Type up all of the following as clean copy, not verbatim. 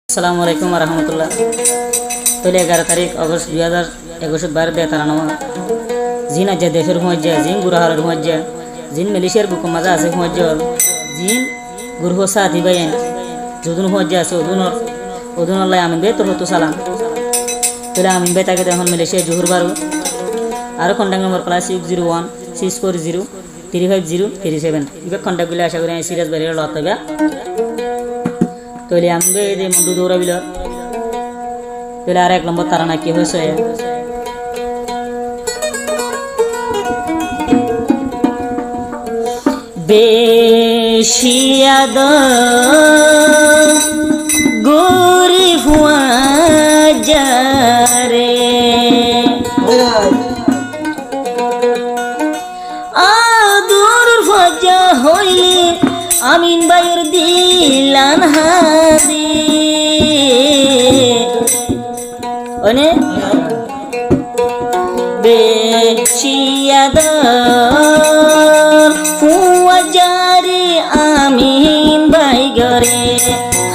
আসসালামু আলাইকুম রহমতুল্লাহ। তাহলে 11 তারিখ অগস্ট 2021 বার বেতারানো জিন আজ দেশের হুঁজা জিন গুরাহারের হুঁজা জিন মালয়েশিয়ার বুক মাজা আছে হুঁজা জিন গুরহ সাথী বাইন যদুন হুঁজা আছে ওদুন আল্লাহ আমিন বে তোর হতো সালাম। তাহলে আমিন বে তাকে এখন মালয়েশিয়া জোহর বারো আর কন্ট্যাক্ট নম্বর প্লাস 601 640 350 37 ইবে কন্ট্যাক্টগুলো আশা করি সিরিয়াস বাইরে লত হবে। তাহলে আমি এই মন্ডু দৌড়া বিল তাহলে আর 1 নম্বর তারা না কি হয়েছে বেশিয়াদ গোরি হুয়া যারে আদুর ফজা হইলে আমিন বাইর দিলান হাদি ওনে বেশিয়াদ ফুয়াজারে আমিন বাই গরে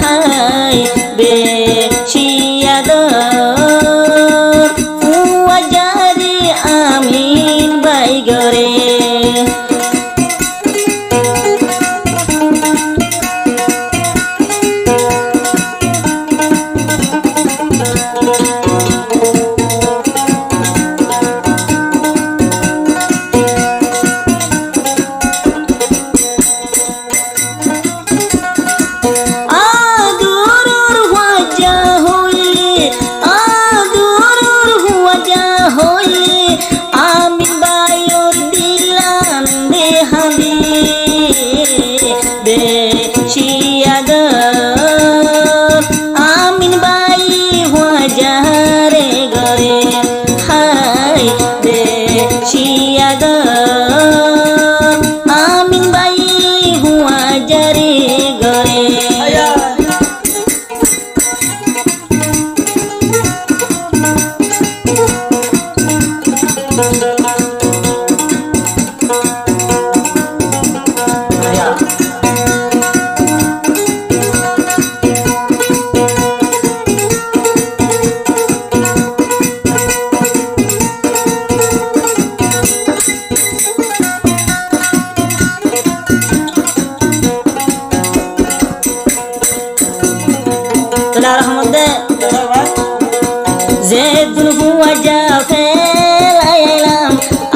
হাই বেশিয়াদ ফুয়াজারে আমিন বাই গরে বেশিয়াদ আমিন বাই হুয়া যারে গরে হাই বেশিয়াদ আমিন বাই হুয়া যারে গরে যে দুলহুয়া যা ফেলাইলাম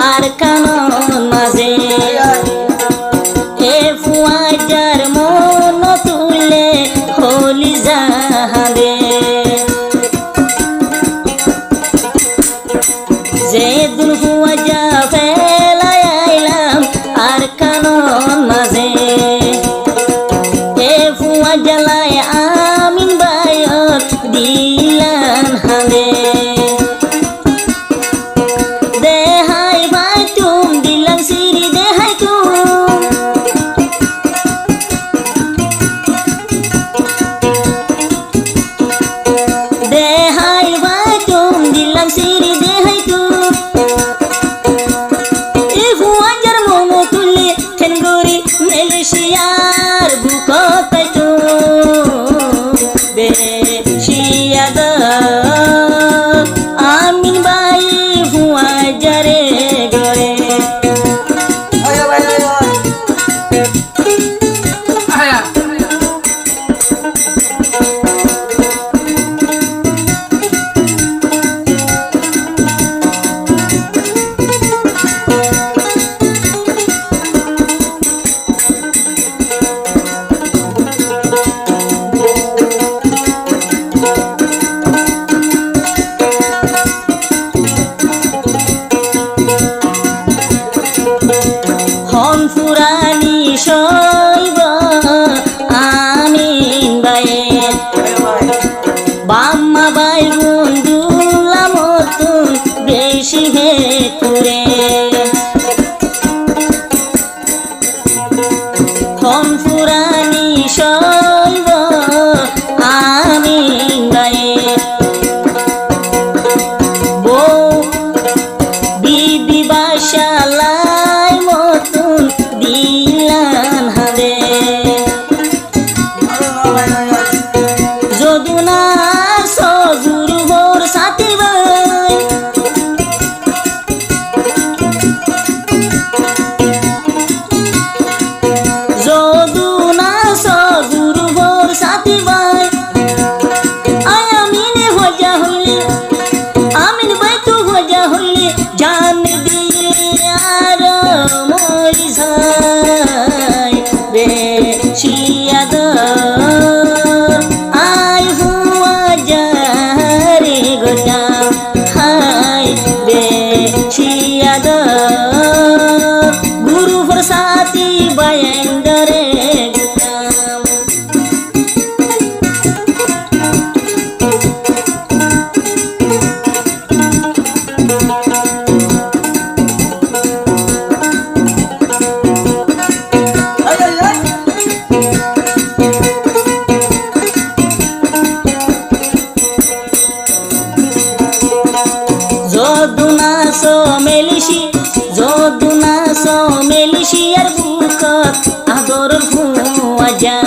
আর কানন মাঝে এ ফুয়াজার মন তুলে হলি জাহাদে যে দুলহুয়া যা ফেলাইলাম আর কানন মাঝে এ ফুয়াজালায় আমিন বায়র দিলান হাদে দেহাই ভাই তুম দিলাম সিরি দেহাই তুম দেহাই ভাই তুম দিলাম সিরি দেহাই তুম এ ফুয়াজার মোমো তুলে ঠেনগুরি মালয়েশিয়ার বুকতাই তুম বেশিয়াদ আমিন বাই হুয়া যারে গরে হন ফুরানি শৈব আমিন বায়ে বাম্মা বাই বন্ধুলা মতন বেশি হে তুরে হন ফুরানি শৈব আমিন বায়ে বউ বিবি বাসালাই মতন দিলান হাদে যদুন না গুরু ভোর সাথী ভাই যদু না গুরু ভোর সাথী ভাই আয় আমিনে হজা হইলে আমিন ভাই তো হজা হইলে জান দিয়ে আর মরি যায় রে শিয়াদ আই হুয়া যারে গোটা হাই রে শিয়াদ গুরু প্রসাতি বায়ন্দরে গোটাম যদুনা সো মেলিশি আর বুকত আদর ফুয়াজা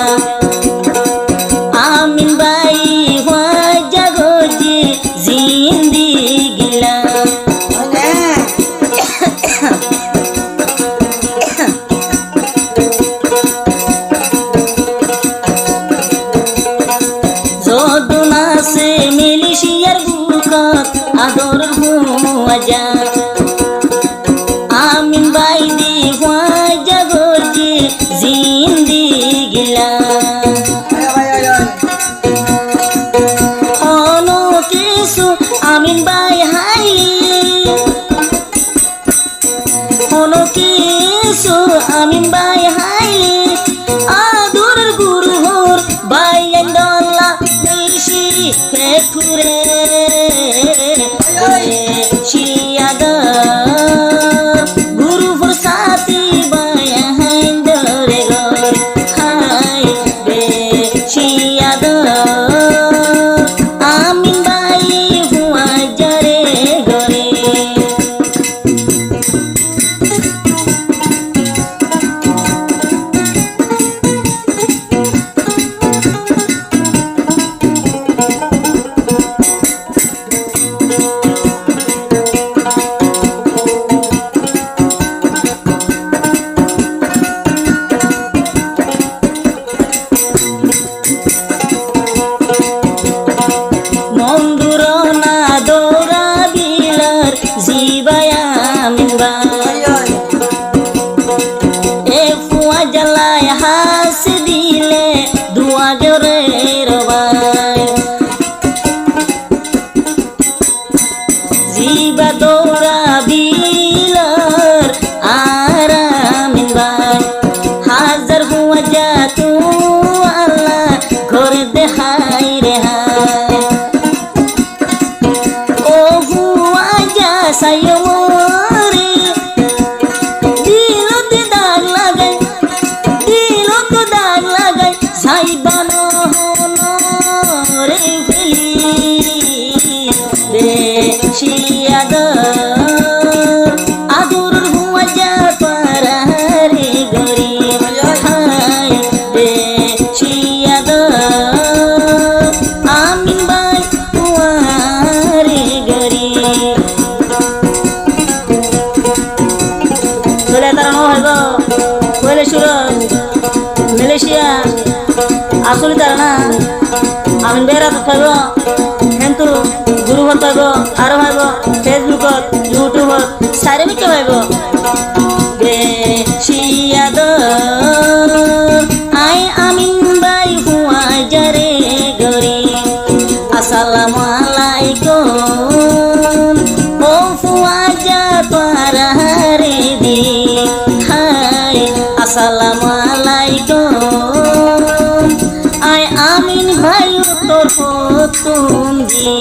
আমিন বাই ওয়াজা গজি জিন্দি গিলা যদুনা সে মেলিশি আর বুকত আদর ফুয়াজা আমিন বাই দি ওয়াজা গজি জিন্দি গিলা হনো কিছু আমিন বাই হাইলি হনো কিছু আমিন বাই হাইলি আদর গুরু হোর বাই আন্দোলা নিশি ফেকুরে শিয়াদ গুরু প্রসাতি বায়ন্দরে গর হাই বে শিয়াদ আমিন বাই হুয়া জরে গরে মন্দুর না দৌড়া বিলার জিবায়ামিন বাই এ ফুয়া জ্বালায় হাস দিলে দুয়া জরে রবাই জিবা দৌড়া বিলার আরামিন বাই হাজার হুয়া যা তু আল্লাহ ঘরে দেখাই রে হাই সায়মরে দিলতে দাগ লাগাই সাইবানো রে ফেলি রে শিয়াদ আদুর হুয়া যা পারা রে গরি হাই রে শিয়াদ আমিন বাই হুয়া রে গরি চলে তারানো হইব কইলে সুরজ মালয়েশিয়া আসলে তারা না আমিন বেরা তো পাইব কিন্তু গুরু হত পাইব আর পাইব ফেসবুকত ইউটিউবত চারিমিকে পাইব শিয়াদ আই আমিন বাই হুয়া জরে গরি আসসালামু আলাইকুম ও ফুয়া যা পারা রে দি হাই আসসালামু আলাইকুম আয় আমিন ভাই তোর তুমি